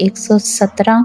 117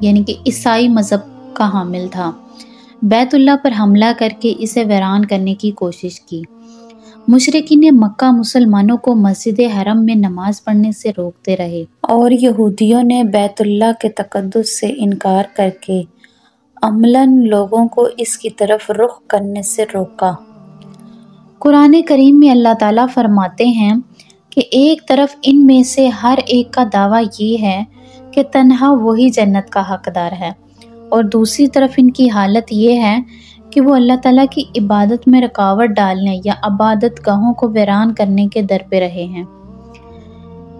یعنی کہ عیسائی مذہب کا حامل تھا، بیت اللہ پر حملہ کر کے اسے ویران کرنے کی کوشش کی۔ مشرکین مکہ مسلمانوں کو مسجد حرم میں نماز پڑھنے سے روکتے رہے اور یہودیوں نے بیت اللہ کے تقدس سے انکار کر کے عملاً لوگوں کو اس کی طرف رخ کرنے سے روکا۔ قرآن کریم میں اللہ تعالیٰ فرماتے ہیں کہ ایک طرف ان میں سے ہر ایک کا دعویٰ یہ ہے کہ تنہا وہی جنت کا حقدار ہے، اور دوسری طرف ان کی حالت یہ ہے کہ وہ اللہ تعالیٰ کی عبادت میں رکاوٹ ڈالنے یا عبادت گاہوں کو ویران کرنے کے در پہ رہے ہیں۔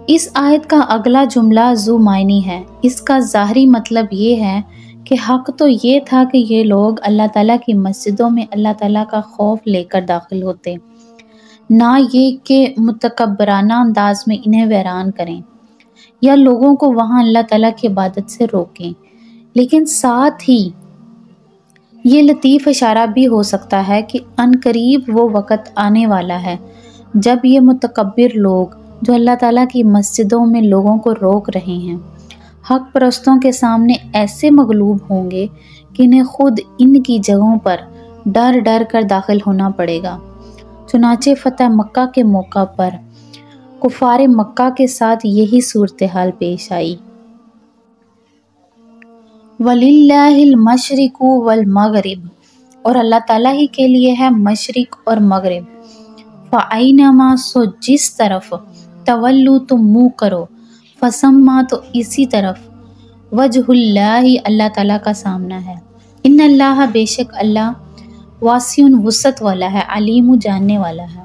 اس آیت کا اگلا جملہ ذو معنی ہے۔ اس کا ظاہری مطلب یہ ہے کہ حق تو یہ تھا کہ یہ لوگ اللہ تعالیٰ کی مسجدوں میں اللہ تعالیٰ کا خوف لے کر داخل ہوتے، نہ یہ کہ متکبرانہ انداز میں انہیں ویران کریں یا لوگوں کو وہاں اللہ تعالیٰ کی عبادت سے روکیں۔ لیکن ساتھ ہی یہ لطیف اشارہ بھی ہو سکتا ہے کہ عنقریب وہ وقت آنے والا ہے جب یہ متکبر لوگ جو اللہ تعالیٰ کی مسجدوں میں لوگوں کو روک رہے ہیں، حق پرستوں کے سامنے ایسے مغلوب ہوں گے کہ انہیں خود ان کی جگہوں پر ڈر ڈر کر داخل ہونا پڑے گا۔ چنانچہ فتح مکہ کے موقع پر کفار مکہ کے ساتھ یہی صورتحال پیش آئی۔ وَلِلَّهِ الْمَشْرِقُ وَالْمَغْرِبُ، اور اللہ تعالیٰ ہی کے لیے ہے مشرق اور مغرب۔ فَأَيْنَمَا، سو جس طرف، تولو تم منہ کرو، فَثَمَّ، تو اسی طرف، وجہ اللہ، اللہ تعالیٰ کا سامنا ہے۔ ان اللہ، بے شک اللہ، واسع وسعت والا ہے، علیم جاننے والا ہے۔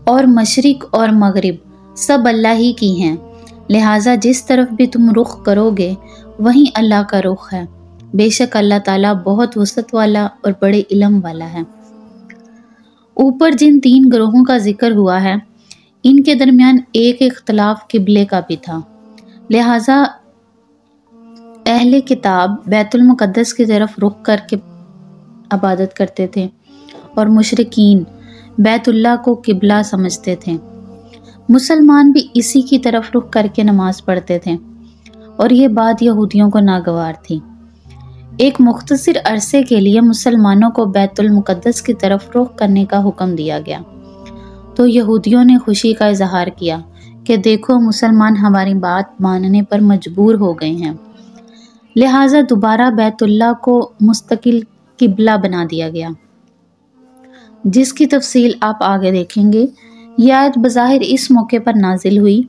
اور مشرق اور مغرب سب اللہ ہی کی ہیں، لہٰذا جس طرف بھی تم رخ کرو گے وہیں اللہ کا رخ ہے۔ بے شک اللہ تعالیٰ بہت وسعت والا اور بڑے علم والا ہے۔ اوپر جن 3 گروہوں کا ذکر ہوا ہے ان کے درمیان ایک اختلاف قبلے کا بھی تھا، لہٰذا اہل کتاب بیت المقدس کی طرف رخ کر کے عبادت کرتے تھے اور مشرکین بیت اللہ کو قبلہ سمجھتے تھے۔ مسلمان بھی اسی کی طرف رخ کر کے نماز پڑھتے تھے، اور یہ بات یہودیوں کو ناگوار تھی۔ ایک مختصر عرصے کے لیے مسلمانوں کو بیت المقدس کی طرف رخ کرنے کا حکم دیا گیا، تو یہودیوں نے خوشی کا اظہار کیا کہ دیکھو مسلمان ہماری بات ماننے پر مجبور ہو گئے ہیں، لہٰذا دوبارہ بیت اللہ کو مستقل قبلہ بنا دیا گیا، جس کی تفصیل آپ آگے دیکھیں گے۔ یہ آیت بظاہر اس موقع پر نازل ہوئی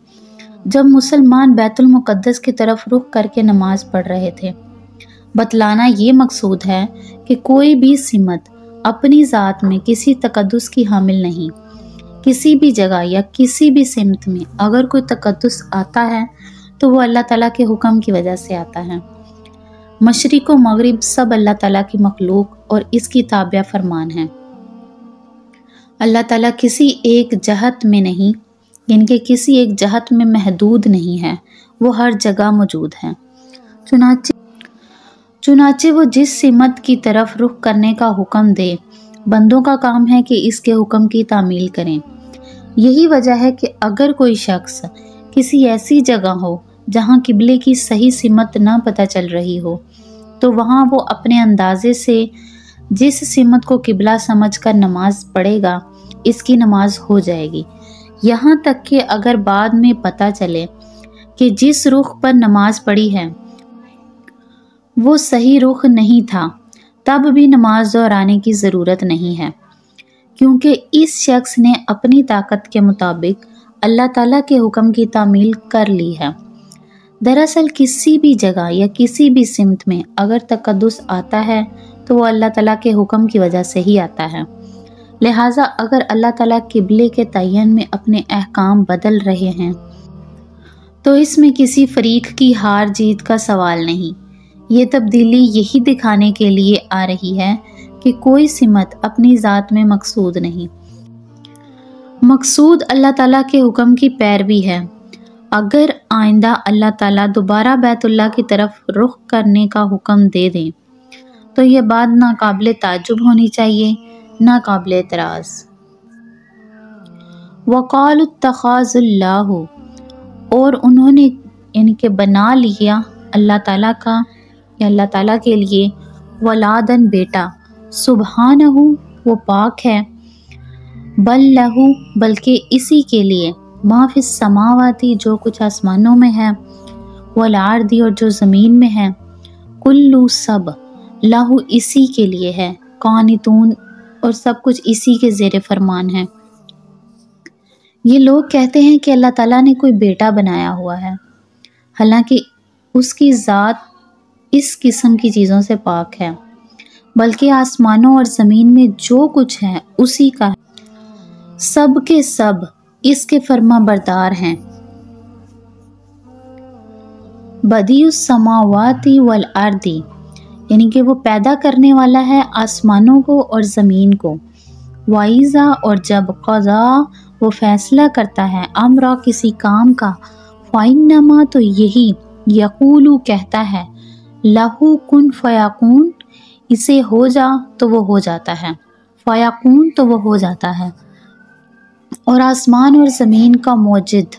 جب مسلمان بیت المقدس کی طرف رخ کر کے نماز پڑھ رہے تھے۔ بتلانا یہ مقصود ہے کہ کوئی بھی سمت اپنی ذات میں کسی تقدس کی حامل نہیں۔ کسی بھی جگہ یا کسی بھی سمت میں اگر کوئی تقدس آتا ہے تو وہ اللہ تعالیٰ کے حکم کی وجہ سے آتا ہے۔ مشرق و مغرب سب اللہ تعالیٰ کی مخلوق اور اس کی تابع فرمان ہے۔ اللہ تعالیٰ کسی ایک جہت میں نہیں، یعنی کہ کسی ایک جہت میں محدود نہیں ہے، وہ ہر جگہ موجود ہے۔ چنانچہ وہ جس سمت کی طرف رخ کرنے کا حکم دے، بندوں کا کام ہے کہ اس کے حکم کی تعمیل کریں۔ یہی وجہ ہے کہ اگر کوئی شخص کسی ایسی جگہ ہو جہاں قبلے کی صحیح سمت نہ پتہ چل رہی ہو تو وہاں وہ اپنے اندازے سے جس سمت کو قبلہ سمجھ کر نماز پڑھے گا اس کی نماز ہو جائے گی، یہاں تک کہ اگر بعد میں پتہ چلے کہ جس رخ پر نماز پڑھی ہے وہ صحیح رخ نہیں تھا، تب بھی نماز دہرانے کی ضرورت نہیں ہے، کیونکہ اس شخص نے اپنی طاقت کے مطابق اللہ تعالیٰ کے حکم کی تعمیل کر لی ہے۔ دراصل کسی بھی جگہ یا کسی بھی سمت میں اگر تقدس آتا ہے تو وہ اللہ تعالیٰ کے حکم کی وجہ سے ہی آتا ہے، لہٰذا اگر اللہ تعالیٰ قبلے کے تعین میں اپنے احکام بدل رہے ہیں تو اس میں کسی فریق کی ہار جیت کا سوال نہیں۔ یہ تبدیلی یہی دکھانے کے لیے آ رہی ہے کہ کوئی سمت اپنی ذات میں مقصود نہیں، مقصود اللہ تعالیٰ کے حکم کی پیروی ہے۔ اگر آئندہ اللہ تعالیٰ دوبارہ بیت اللہ کی طرف رخ کرنے کا حکم دے دیں تو یہ بات نہ قابل تعجب ہونی چاہیے نہ قابل اعتراض۔ وَقَالُوا اتَّخَذَ اللَّهُ، اور انہوں نے یعنی کہ بنا لیا اللہ تعالیٰ کا یا اللہ تعالیٰ کے لیے ولادن بیٹا، سبحانہ وہ پاک ہے، بل لہو بلکہ اسی کے لیے، ما فی السماواتی جو کچھ آسمانوں میں ہے، والارض اور جو زمین میں ہے، کلو سب لہو اسی کے لیے ہے، قانتون اور سب کچھ اسی کے زیر فرمان ہے۔ یہ لوگ کہتے ہیں کہ اللہ تعالیٰ نے کوئی بیٹا بنایا ہوا ہے، حالانکہ اس کی ذات اس قسم کی چیزوں سے پاک ہے، بلکہ آسمانوں اور زمین میں جو کچھ ہے اسی کا ہے، سب کے سب اس کے فرما بردار ہیں۔ بدیع السماوات والارض یعنی کہ وہ پیدا کرنے والا ہے آسمانوں کو اور زمین کو، وَإِذَا اور جب قضا وہ فیصلہ کرتا ہے، امرا کسی کام کا، فَإِنَّمَا تو یہی، یقولو کہتا ہے، لہو کن فیکون اسے ہو جا تو وہ ہو جاتا ہے، فیکون تو وہ ہو جاتا ہے۔ اور آسمان اور زمین کا موجد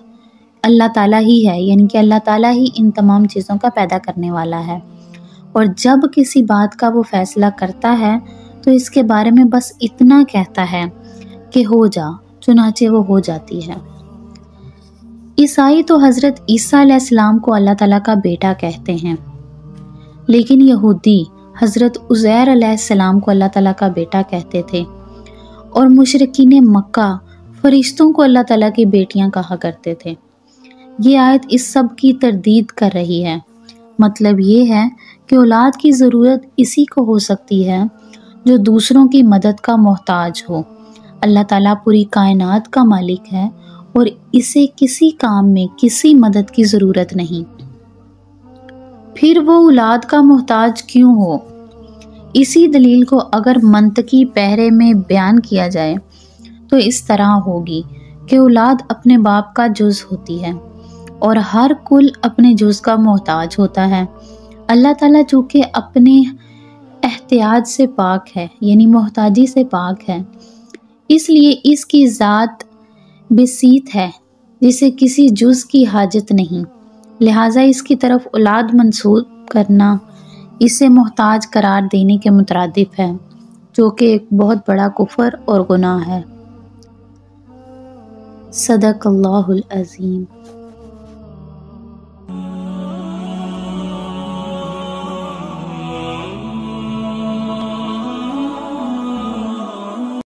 اللہ تعالیٰ ہی ہے، یعنی کہ اللہ تعالیٰ ہی ان تمام چیزوں کا پیدا کرنے والا ہے، اور جب کسی بات کا وہ فیصلہ کرتا ہے تو اس کے بارے میں بس اتنا کہتا ہے کہ ہو جا، چنانچہ وہ ہو جاتی ہے۔ عیسائی تو حضرت عیسیٰ علیہ السلام کو اللہ تعالیٰ کا بیٹا کہتے ہیں، لیکن یہودی حضرت عزیر علیہ السلام کو اللہ تعالیٰ کا بیٹا کہتے تھے، اور مشرکین مکہ فرشتوں کو اللہ تعالیٰ کی بیٹیاں کہا کرتے تھے۔ یہ آیت اس سب کی تردید کر رہی ہے۔ مطلب یہ ہے کہ اولاد کی ضرورت اسی کو ہو سکتی ہے جو دوسروں کی مدد کا محتاج ہو۔ اللہ تعالیٰ پوری کائنات کا مالک ہے اور اسے کسی کام میں کسی مدد کی ضرورت نہیں، پھر وہ اولاد کا محتاج کیوں ہو؟ اسی دلیل کو اگر منطقی پہرے میں بیان کیا جائے تو اس طرح ہوگی کہ اولاد اپنے باپ کا جز ہوتی ہے اور ہر کل اپنے جز کا محتاج ہوتا ہے۔ اللہ تعالیٰ چونکہ اپنے احتیاج سے پاک ہے، یعنی محتاجی سے پاک ہے، اس لیے اس کی ذات بسیط ہے جسے کسی جز کی حاجت نہیں، لہٰذا اس کی طرف اولاد منسوب کرنا اسے محتاج قرار دینے کے مترادف ہے، جو کہ ایک بہت بڑا کفر اور گناہ ہے۔ صدق اللہ العظیم۔